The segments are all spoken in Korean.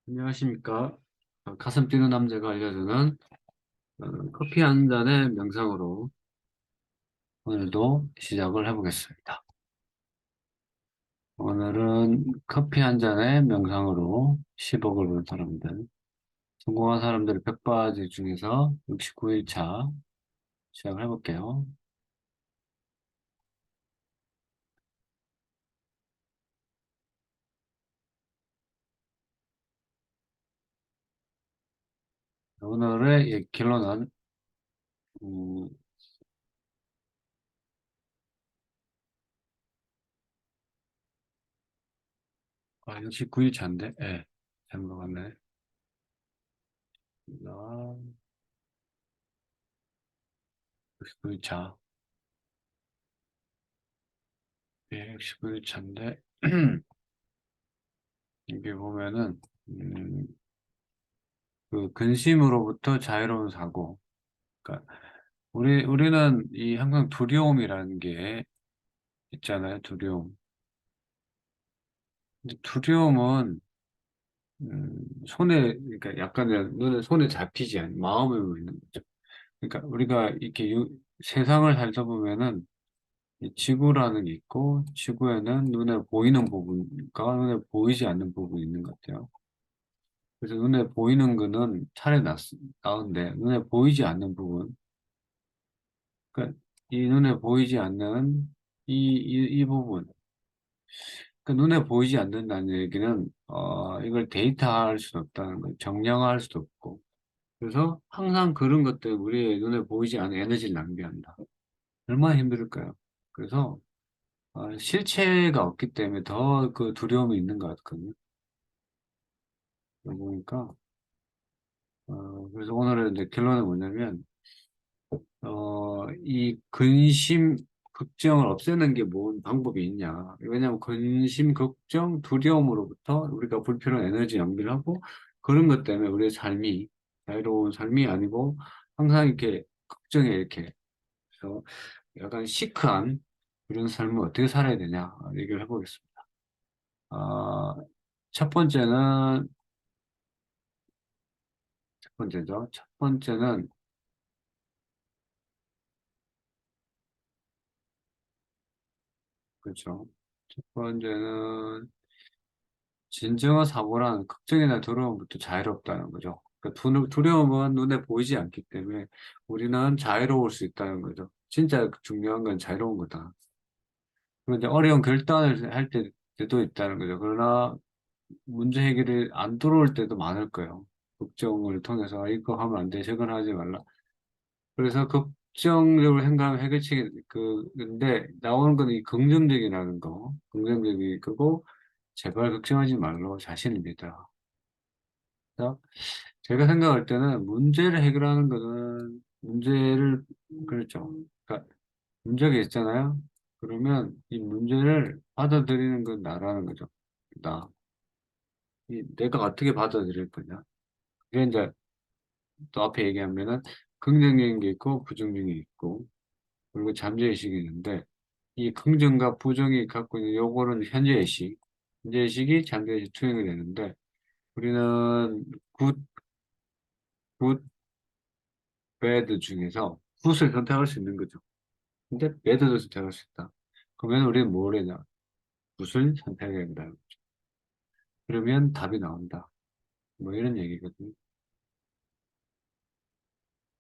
안녕하십니까. 가슴 뛰는 남자가 알려주는 커피 한 잔의 명상으로 오늘도 시작을 해보겠습니다. 오늘은 커피 한 잔의 명상으로 10억을 본 사람들, 성공한 사람들의 100가지 중에서 69일차 시작을 해볼게요. 오늘의 결론은, 음, 69일차인데, 예, 잘못 봤네. 69일차, 예, 69일차인데, 이게 보면은, 음, 그 근심으로부터 자유로운 사고. 그러니까 우리는 이 항상 두려움이라는 게 있잖아요. 두려움. 근데 두려움은 손에 그러니까 약간 눈에 손에 잡히지 않는 마음에 있는 거죠. 그러니까 우리가 이렇게 세상을 살다 보면은 이 지구라는 게 있고 지구에는 눈에 보이는 부분과 눈에 보이지 않는 부분이 있는 것 같아요. 그래서 눈에 보이는 거는 차라리 나은데 눈에 보이지 않는 부분 그러니까 이 눈에 보이지 않는 이 부분. 그러니까 눈에 보이지 않는다는 얘기는, 이걸 데이터화할 수도 없다는 거, 정량화할 수도 없고. 그래서 항상 그런 것들, 우리의 눈에 보이지 않는 에너지를 낭비한다. 얼마나 힘들을까요? 그래서, 실체가 없기 때문에 더 그 두려움이 있는 것 같거든요. 그러고 보니까, 그래서 오늘은 이제 결론은 뭐냐면, 이 근심, 걱정을 없애는 게 뭔 방법이 있냐. 왜냐하면 근심, 걱정, 두려움으로부터 우리가 불필요한 에너지 낭비를 하고 그런 것 때문에 우리의 삶이 자유로운 삶이 아니고 항상 이렇게 걱정에 이렇게 그래서 약간 시크한 그런 삶을 어떻게 살아야 되냐 얘기를 해보겠습니다. 아, 첫 번째는, 첫 번째죠. 첫 번째는, 그렇죠. 첫 번째는 진정한 사고란 걱정이나 두려움부터 자유롭다는 거죠. 그러니까 두려움은 눈에 보이지 않기 때문에 우리는 자유로울 수 있다는 거죠. 진짜 중요한 건 자유로운 거다. 그리고 이제 어려운 결단을 할 때도 있다는 거죠. 그러나 문제 해결이 안 들어올 때도 많을 거예요. 걱정을 통해서 "아, 이거 하면 안 돼, 저건 하지 말라." 그래서 걱정적으로 생각하면 해결책이 근데 나오는 건 이 긍정적이라는 거, 긍정적이 그거 제발 걱정하지 말고 자신을 믿어라. 그래서 제가 생각할 때는 문제를 해결하는 거는 그렇죠. 그러니까 문제가 있잖아요. 그러면 이 문제를 받아들이는 건 나라는 거죠. 나. 내가 어떻게 받아들일 거냐. 그게 이제 또 앞에 얘기하면은 긍정적인 게 있고 부정적인 게 있고 그리고 잠재의식이 있는데 이 긍정과 부정이 갖고 있는 요거는 현재의식. 현재의식이 잠재의식 투영이 되는데 우리는 굿, 굿, 배드 중에서 굿을 선택할 수 있는 거죠. 근데 배드도 선택할 수 있다. 그러면 우리는 뭘 해냐? 굿을 선택해야 된다. 그러면 답이 나온다. 뭐 이런 얘기거든요.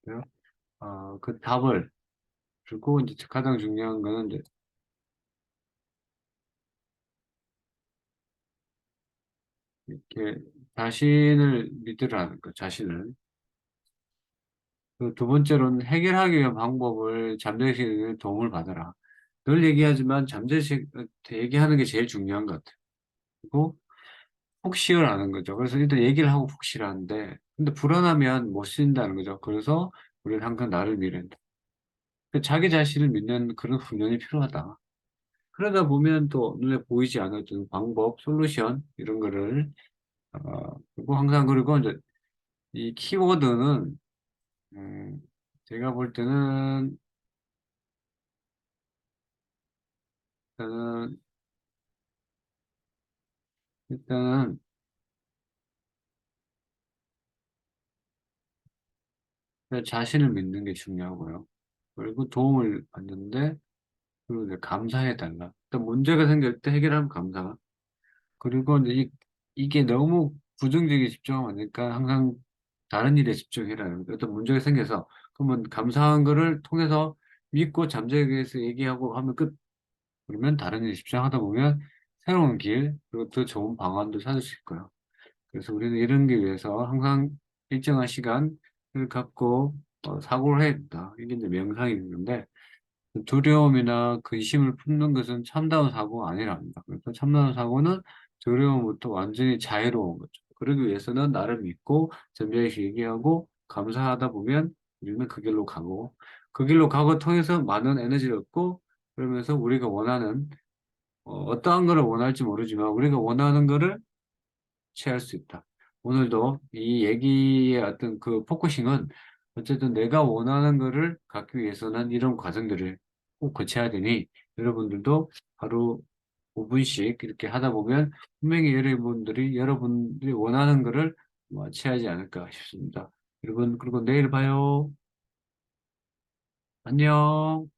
그래요? 그 답을 주고 이제 가장 중요한 거는 이제 이렇게 자신을 믿으라는 거, 자신을. 그 두 번째로는 해결하기 위한 방법을 잠재의식의 도움을 받아라. 늘 얘기하지만 잠재의식한테 얘기하는 게 제일 중요한 것 같아요. 그리고 푹쉬어라는 거죠. 그래서 일단 얘기를 하고 푹쉬라는데 근데 불안하면 못 쉰다는 거죠. 그래서 우리는 항상 나를 믿는다. 그 자기 자신을 믿는 그런 훈련이 필요하다. 그러다 보면 또 눈에 보이지 않았던 방법, 솔루션, 이런 거를, 그리고 항상, 그리고 이제 이 키워드는, 제가 볼 때는, 일단은, 일단은 내 자신을 믿는 게 중요하고요. 그리고 도움을 받는데, 그리고 이제 감사해달라. 일단 문제가 생길 때 해결하면 감사. 그리고 이제 이게 너무 부정적인 집중하면 안 되니까 항상 다른 일에 집중해라. 어떤 문제가 생겨서, 그러면 감사한 거를 통해서 믿고 잠재기에서 얘기하고 하면 끝. 그러면 다른 일에 집중하다 보면 새로운 길, 그리고 더 좋은 방안도 찾을 수 있고요. 그래서 우리는 이런 게 위해서 항상 일정한 시간을 갖고 사고를 해야 된다. 이게 이제 명상이 있는데, 두려움이나 근심을 품는 것은 참다운 사고가 아니랍니다. 그래서 참다운 사고는 두려움부터 완전히 자유로운 거죠. 그러기 위해서는 나를 믿고 잠자리에서 얘기하고 감사하다 보면 우리는 그 길로 가고, 그 길로 가고 통해서 많은 에너지를 얻고, 그러면서 우리가 원하는 어떠한 거를 원할지 모르지만 우리가 원하는 거를 취할 수 있다. 오늘도 이 얘기의 어떤 그 포커싱은 어쨌든 내가 원하는 거를 갖기 위해서는 이런 과정들을 꼭 거쳐야 되니 여러분들도 하루 5분씩 이렇게 하다 보면 분명히 여러분들이 원하는 거를 취하지 않을까 싶습니다. 여러분, 그리고 내일 봐요. 안녕.